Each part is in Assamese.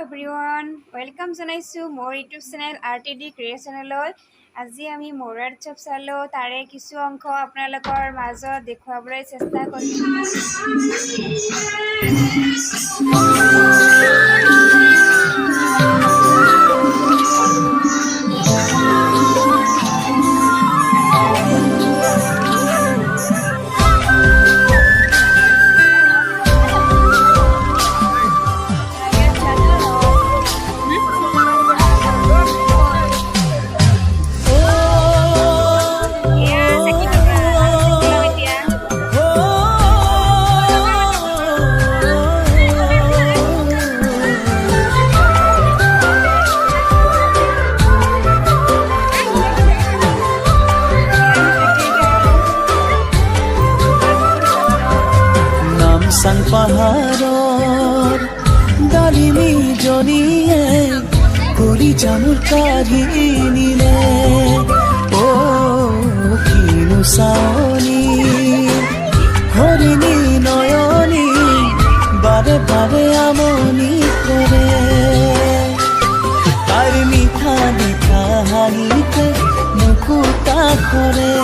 এভৰিৱান ৱেলকাম জনাইছোঁ মোৰ ইউটিউব চেনেল RTD ক্ৰিয়েশ্যনলৈ। আজি আমি মৰুৱাৰ উৎসৱ চালোঁ, তাৰে কিছু অংশ আপোনালোকৰ মাজত দেখুৱাবলৈ চেষ্টা নামচাং পাহাৰৰ ডালিমী জনীয়ে কৰি জামুৰ কাঢ়ি নিলে। কিনো চাৱনী হৰিণী নয়নী বাৰে বাৰে আমনি কৰে। তাইৰ মিঠা মিঠা হাঁহিতে মুকুতা কৰে।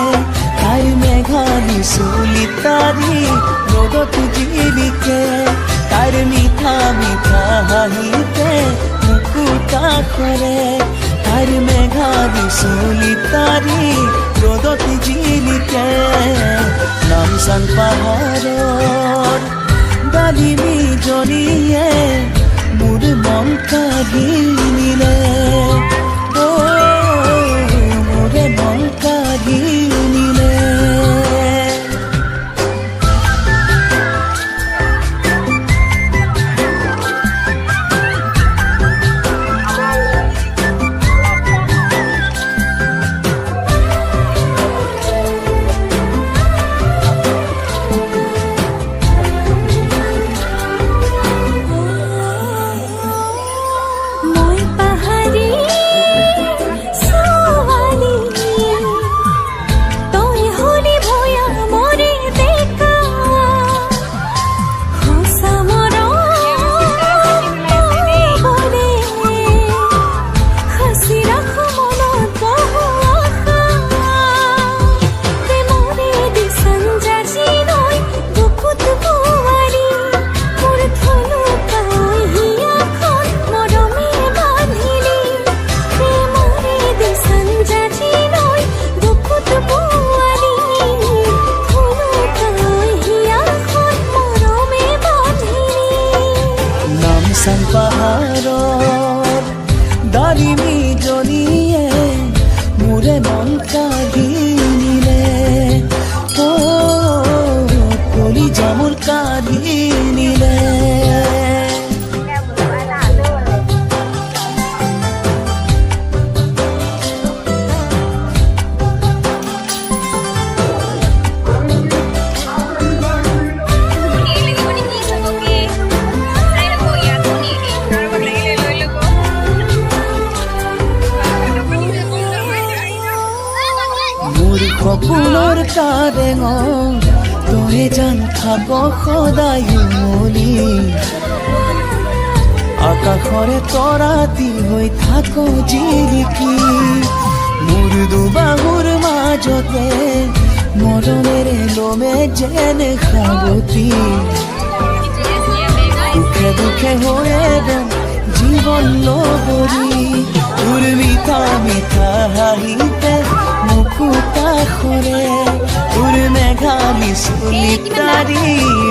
তাইৰ মেঘালী চুলি তাৰি ৰ'দত জিলিকে। তাইৰ মিঠা মিঠা হাঁহিতে মুকুতা কৰে। তাইৰ মেঘালী চুলি তাৰি ৰ'দত জিলিকে। নামচাং পাহাৰৰ ডালিমী জনীয়ে মোৰ মন কাঢ়ি নিলে। মোৰে মন কাঢ়ি নিলে। নামচাং পাহাৰৰ ডালিমী জনীয়ে মোৰে মন কাঢ়ি নিলে। কলি জামুৰ কাঢ়ি নিলে। সপোনৰ কাৰেঙত তই জান থাক সদায় উমলি। আকাশৰে তৰাতি হৈ থাক জিলিকি। মোৰ দুবাহুৰ মাজতে মৰমেৰে লমে যেনে সাৱতি। দুখে দুখে হৈয়ে গ'ল জীৱন লগৰী। তোৰ মিঠা মিঠা হাঁহিতে মুকুতা কৰে। তোৰ মেঘালী চুলি তাৰি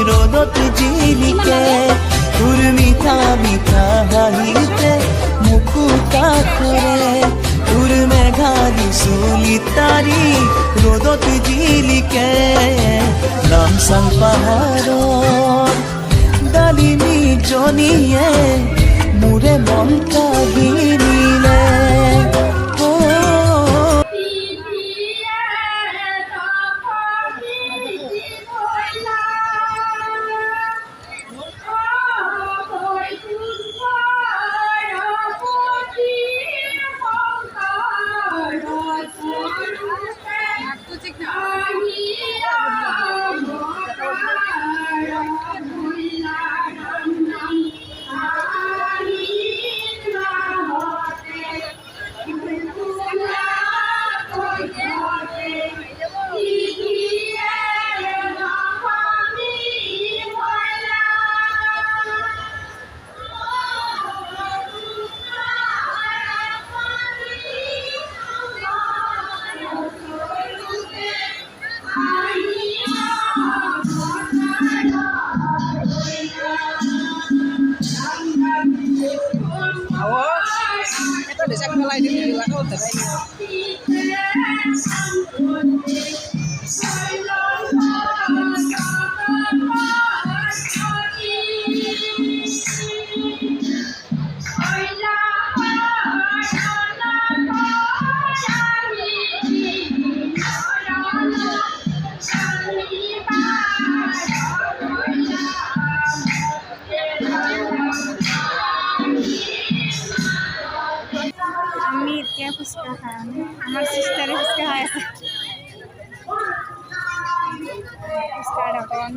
ৰ'দত জিলিকে। তোৰ মিঠা মিঠা হাঁহিতে মুকুতা কৰে। তোৰ মেঘালী চুলি তাৰি ৰ'দত জিলিকে। নামচাং পাহাৰৰ ডালিমী জনীয়ে মোৰে মন কাঢ়ি নিলে। আমি এতিয়া ফুচকা খাম আমাৰ সিস্টাৰে ফুচকা খাই আছে ফুচকাৰ দোকান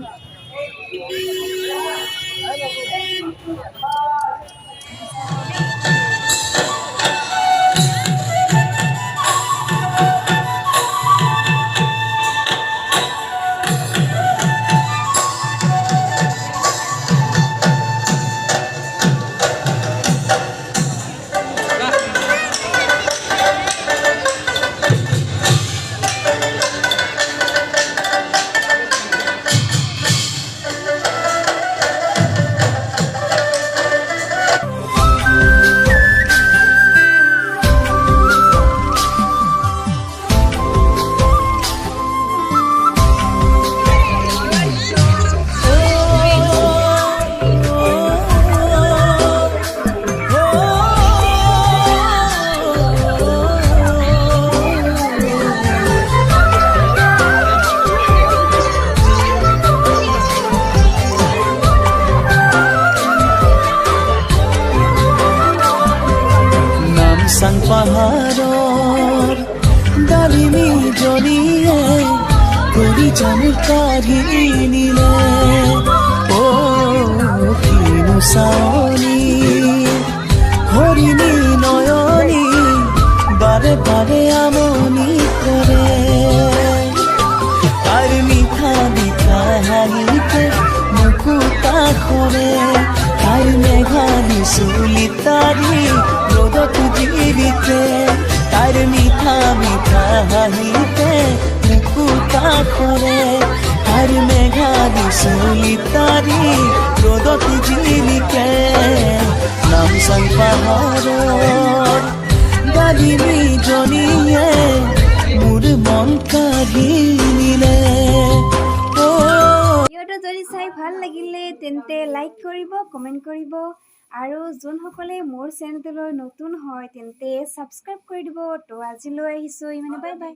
নামচাং পাহাৰৰ ডালিমী জনীয়ে কৰি জামুৰ কাঢ়ি নিলে কিনো চাৱনী হৰিণী নয়নী বাৰে বাৰে আমনি কৰে তাইৰ মিঠা মিঠা হাঁহিতে মুকুতা সৰে তাইৰ মেঘালী চুলি তাৰি ৰ'দত জিলিকে তাইৰ মিঠা মিঠা হাঁহিতে মুকুতা সৰে তাইৰ মেঘালী চুলি তাৰি ৰ'দত জিলিকে নামচাং পাহাৰৰ ডালিমী জনীয়ে মোৰ মন কাঢ়ি নিলে ভিডিঅ'টো যদি চাই ভাল লাগিলে তেন্তে লাইক কৰিব কমেণ্ট কৰিব আৰু যোনসকলে মোৰ চেনেলটোলৈ নতুন হয় তেন্তে ছাবস্ক্ৰাইব কৰি দিব তো আজিলৈ আহিছোঁ ইমানে বাই বাই